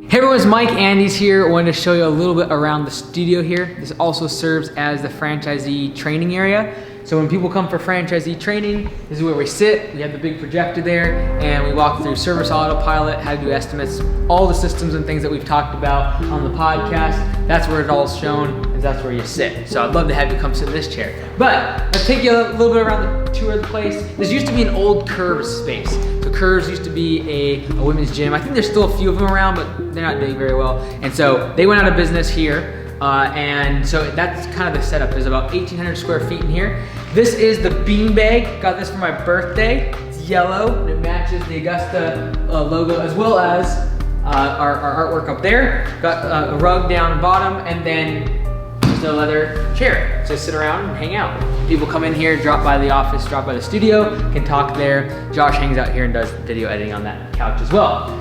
Hey everyone, it's Mike. Andy's here. I wanted to show you a little bit around the studio here. This also serves as the franchisee training area. So when people come for franchisee training, this is where we sit. We have the big projector there, and we walk through service autopilot, how to do estimates, all the systems and things that we've talked about on the podcast. That's where it all is shown, and that's where you sit. So I'd love to have you come sit in this chair. But let's take you a little bit around the tour of the place. This used to be an old Curves space. So Curves used to be a women's gym. I think there's still a few of them around, but they're not doing very well. And so they went out of business here. And so that's kind of the setup. There's about 1,800 square feet in here. This is the beanbag. Got this for my birthday. It's yellow and it matches the Augusta logo, as well as our artwork up there. Got a rug down the bottom, and then just a leather chair to sit around and hang out. People come in here, drop by the office, drop by the studio, can talk there. Josh hangs out here and does video editing on that couch as well.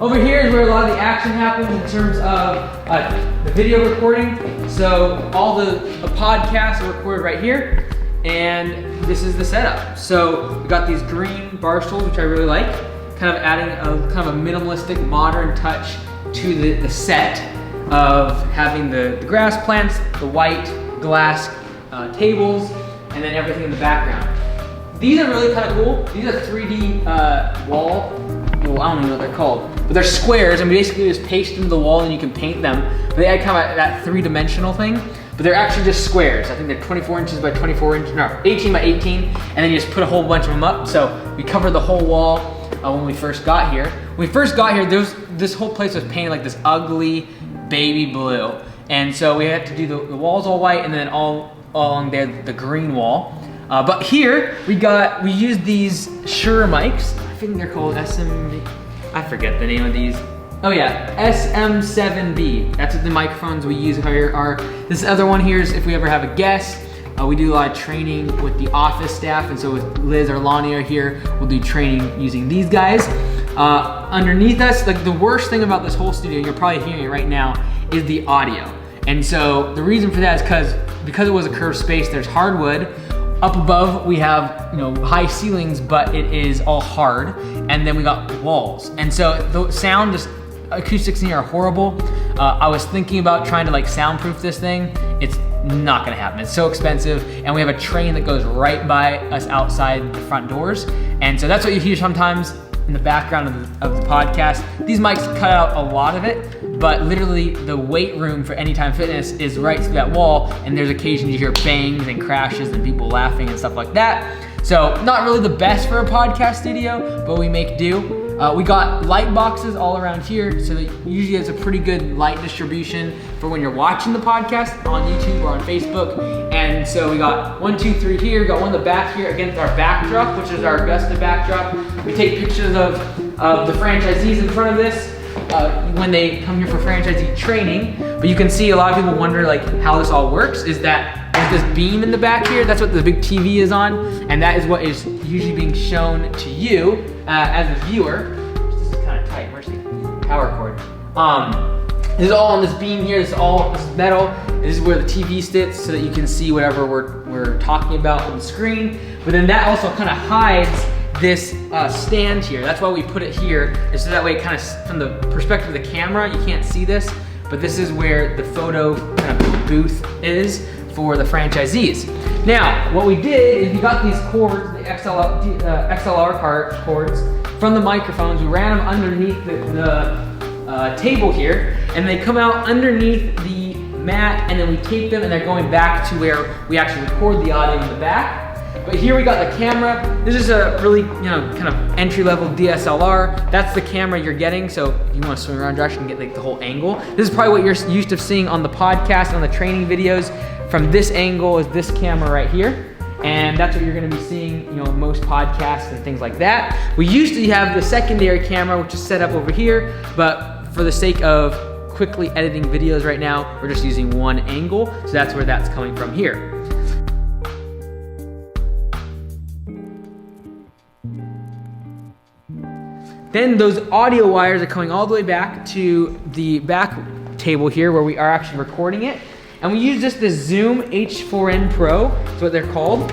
Over here is where a lot of the action happens in terms of the video recording. So all the podcasts are recorded right here, and this is the setup. So we got these green bar stools, which I really like, kind of adding a kind of a minimalistic, modern touch to the set of having the grass plants, the white glass tables, and then everything in the background. These are really kind of cool. These are 3D wall. Well, I don't even know what they're called, but they're squares, and we basically just paste them to the wall and you can paint them. But they add kind of that three-dimensional thing, but they're actually just squares. I think they're 24 inches by 24 inches, no, 18 by 18, and then you just put a whole bunch of them up. So we covered the whole wall when we first got here. When we first got here, this whole place was painted like this ugly baby blue. And so we had to do the walls all white, and then all along there, the green wall. But here, we used these Shure mics. I think they're called I forget the name of these. Oh yeah, SM7B. That's what the microphones we use here are. This other one here is if we ever have a guest. We do a lot of training with the office staff, and so with Liz or Lonnie are here, we'll do training using these guys. Underneath us, like the worst thing about this whole studio, you're probably hearing it right now, is the audio. And so the reason for that is because it was a curved space, there's hardwood. Up above, we have high ceilings, but it is all hard, and then we got walls. And so the sound, acoustics in here are horrible. I was thinking about trying to like soundproof this thing. It's not gonna happen. It's so expensive, and we have a train that goes right by us outside the front doors. And so that's what you hear sometimes in the background of the podcast. These mics cut out a lot of it, but literally the weight room for Anytime Fitness is right to that wall, and there's occasions you hear bangs and crashes and people laughing and stuff like that. So not really the best for a podcast studio, but we make do. We got light boxes all around here, so that usually it's a pretty good light distribution for when you're watching the podcast on YouTube or on Facebook. And so we got 1, 2, 3 here, got one in the back here against our backdrop, which is our Augusta backdrop. We take pictures of the franchisees in front of this when they come here for franchisee training. But you can see a lot of people wonder like how this all works, is that there's this beam in the back here. That's what the big TV is on, and that is what is usually being shown to you as a viewer. This is kind of tight. Where's the power cord? This is all on this beam here. This is metal. This is where the TV sits, so that you can see whatever we're talking about on the screen. But then that also kind of hides this stand here. That's why we put it here, is so that way, kind of from the perspective of the camera, you can't see this, but this is where the photo kind of booth is for the franchisees. Now, what we did is we got these cords, the XLR cords from the microphones. We ran them underneath the table here, and they come out underneath the mat, and then we tape them, and they're going back to where we actually record the audio in the back. But here we got the camera. This is a really, kind of entry-level DSLR. That's the camera you're getting. So if you want to swing around, Josh, you can get like the whole angle. This is probably what you're used to seeing on the podcast, on the training videos. From this angle is this camera right here. And that's what you're gonna be seeing, most podcasts and things like that. We used to have the secondary camera, which is set up over here, but for the sake of quickly editing videos right now, we're just using one angle. So that's where that's coming from here. Then those audio wires are coming all the way back to the back table here where we are actually recording it. And we use the Zoom H4n Pro, is what they're called.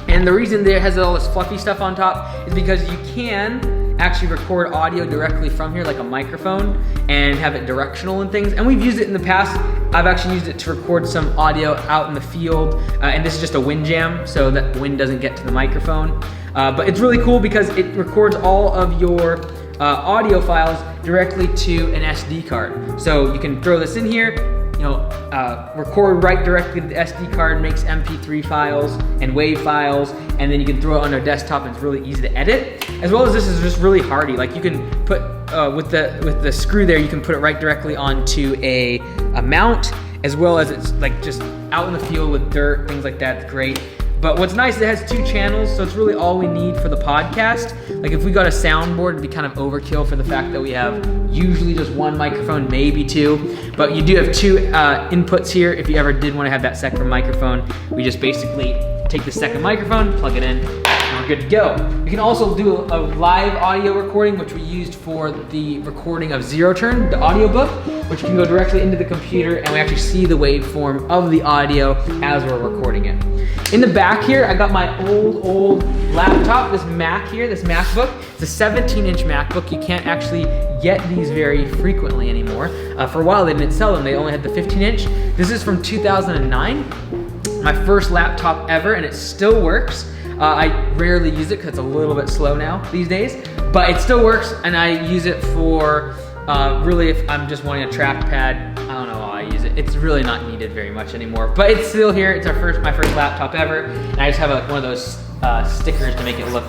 And the reason it has all this fluffy stuff on top is because you can actually record audio directly from here, like a microphone, and have it directional and things. And we've used it in the past. I've actually used it to record some audio out in the field, and this is just a wind jam, so that wind doesn't get to the microphone. But it's really cool because it records all of your audio files directly to an SD card. So you can throw this in here, record right directly to the SD card, makes MP3 files and WAV files, and then you can throw it on a desktop, and it's really easy to edit. As well as this is just really hardy. Like you can put, with the screw there, you can put it right directly onto a mount, as well as it's like just out in the field with dirt, things like that. It's great. But what's nice, it has 2 channels, so it's really all we need for the podcast. Like if we got a soundboard, it'd be kind of overkill for the fact that we have usually just 1 microphone, maybe 2. But you do have 2 inputs here. If you ever did want to have that second microphone, we just basically take the second microphone, plug it in, and we're good to go. We can also do a live audio recording, which we used for the recording of ZeroTurn, the audiobook, which can go directly into the computer, and we actually see the waveform of the audio as we're recording it. In the back here, I got my old laptop, this Mac here, this MacBook. It's a 17-inch MacBook. You can't actually get these very frequently anymore. For a while, they didn't sell them. They only had the 15-inch. This is from 2009, my first laptop ever, and it still works. I rarely use it because it's a little bit slow now these days, but it still works, and I use it for really if I'm just wanting a trackpad. I don't know how I use it. It's really not needed very much anymore, but it's still here. It's my first laptop ever, and I just have one of those stickers to make it look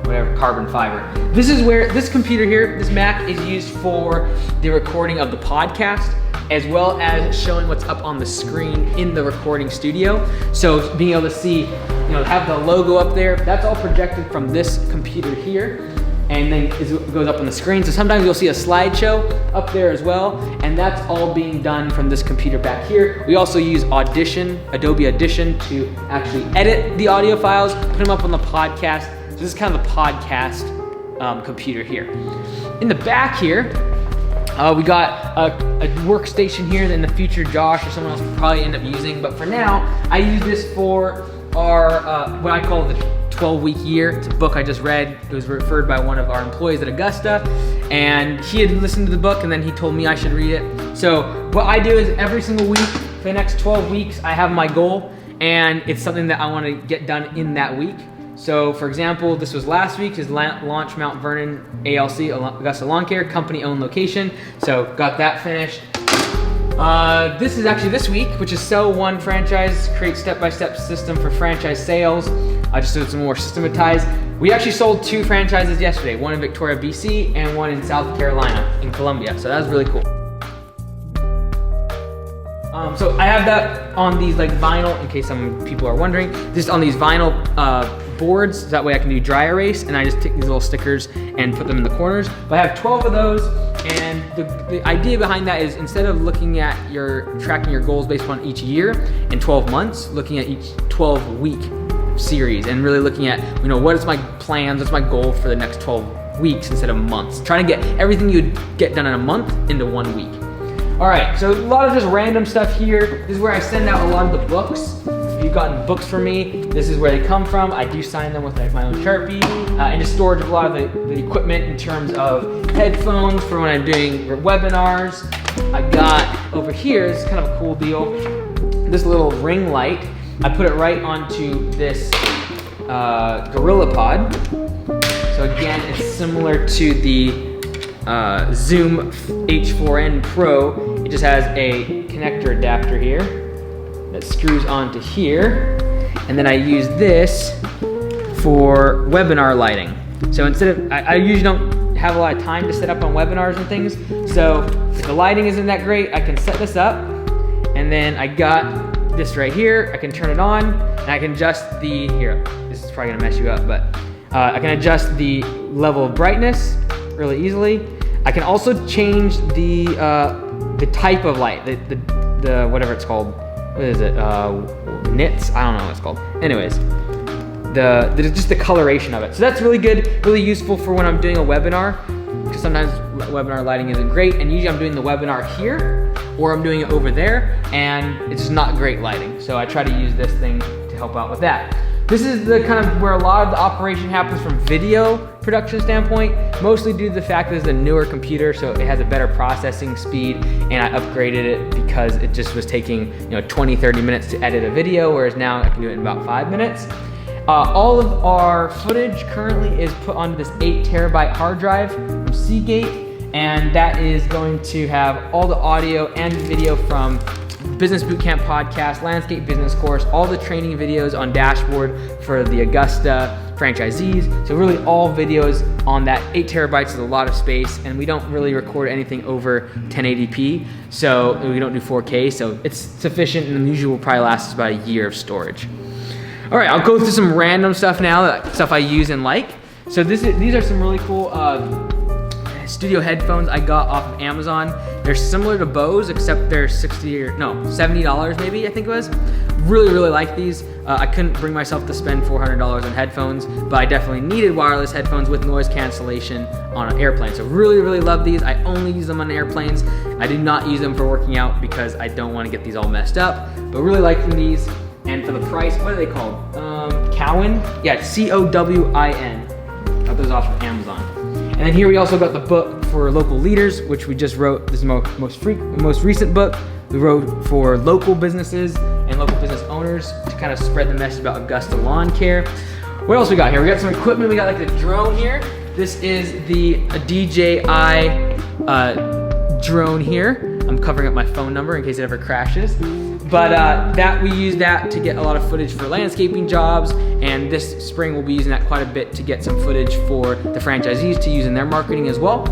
whatever, carbon fiber. This is where this computer here, this Mac, is used for the recording of the podcast, as well as showing what's up on the screen in the recording studio. So being able to see, have the logo up there, that's all projected from this computer here, and then it goes up on the screen. So sometimes you'll see a slideshow up there as well, and that's all being done from this computer back here. We also use Adobe Audition, to actually edit the audio files, put them up on the podcast. So this is kind of the podcast computer here. In the back here, we got a workstation here that in the future Josh or someone else will probably end up using, but for now, I use this for our, what I call the 12-week year. It's a book I just read. It was referred by one of our employees at Augusta, and he had listened to the book, and then he told me I should read it. So what I do is every single week, for the next 12 weeks, I have my goal, and it's something that I want to get done in that week. So for example, this was last week, is launch Mount Vernon ALC, Augusta Lawn Care, company-owned location. So got that finished. This is actually this week, which is sell one franchise, create step-by-step system for franchise sales. I just did some more systematized. We actually sold 2 franchises yesterday, one in Victoria, BC, and one in South Carolina, in Columbia. So that was really cool. So I have that on these like vinyl, in case some people are wondering, just on these vinyl boards, so that way I can do dry erase, and I just take these little stickers and put them in the corners. But I have 12 of those, and the idea behind that is instead of looking at tracking your goals based on each year and 12 months, looking at each 12-week series and really looking at, what is my plans, what's my goal for the next 12 weeks instead of months. Trying to get everything you'd get done in a month into 1 week. All right, so a lot of just random stuff here. This is where I send out a lot of the books. If you've gotten books from me, this is where they come from. I do sign them with my own Sharpie, and just storage of a lot of the equipment in terms of headphones for when I'm doing webinars. I got over here, this is kind of a cool deal, this little ring light. I put it right onto this Gorilla Pod. So again, it's similar to the Zoom H4n Pro. It just has a connector adapter here that screws onto here, and then I use this for webinar lighting. So instead of, I usually don't have a lot of time to set up on webinars and things, so if the lighting isn't that great, I can set this up, and then I got this right here. I can turn it on, and I can adjust this is probably gonna mess you up, but I can adjust the level of brightness really easily. I can also change the type of light, the whatever it's called. What is it? Nits? I don't know what it's called. Anyways, just the coloration of it. So that's really good, really useful for when I'm doing a webinar, because sometimes webinar lighting isn't great, and usually I'm doing the webinar here, or I'm doing it over there, and it's just not great lighting. So I try to use this thing to help out with that. This is the kind of where a lot of the operation happens from video production standpoint, mostly due to the fact that it's a newer computer, so it has a better processing speed, and I upgraded it because it just was taking 20, 30 minutes to edit a video, whereas now I can do it in about 5 minutes. All of our footage currently is put onto this 8 terabyte hard drive from Seagate, and that is going to have all the audio and video from Business Bootcamp podcast, Landscape Business course, all the training videos on dashboard for the Augusta franchisees. So really all videos on that 8 terabytes is a lot of space, and we don't really record anything over 1080p, so we don't do 4K, so it's sufficient and usually will probably last us about a year of storage. All right, I'll go through some random stuff now, stuff I use and like. So these are some really cool studio headphones I got off of Amazon. They're similar to Bose, except they're $70 maybe, I think it was. Really, really like these. I couldn't bring myself to spend $400 on headphones, but I definitely needed wireless headphones with noise cancellation on an airplane. So really, really love these. I only use them on airplanes. I do not use them for working out because I don't want to get these all messed up, but really liking these. And for the price, what are they called? Cowin? Yeah, C-O-W-I-N. Got those off of Amazon. And then here we also got the book for local leaders, which we just wrote. This is the most recent book we wrote for local businesses and local business owners to kind of spread the message about Augusta lawn care. What else we got here? We got some equipment. We got like a drone here. This is the DJI drone here. I'm covering up my phone number in case it ever crashes. But that we use that to get a lot of footage for landscaping jobs, and this spring we'll be using that quite a bit to get some footage for the franchisees to use in their marketing as well.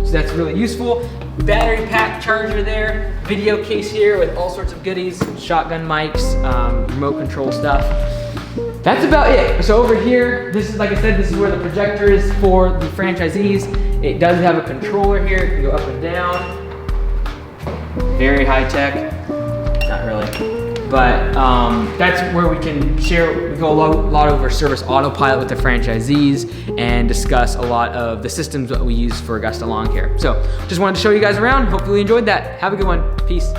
So that's really useful. Battery pack charger there, video case here with all sorts of goodies, shotgun mics, remote control stuff. That's about it. So over here, this is, like I said, this is where the projector is for the franchisees. It does have a controller here, it can go up and down. Very high tech. Not really, but that's where we can share. We go a lot over service autopilot with the franchisees and discuss a lot of the systems that we use for Augusta Lawn Care. So just wanted to show you guys around. Hopefully you enjoyed that. Have a good one. Peace.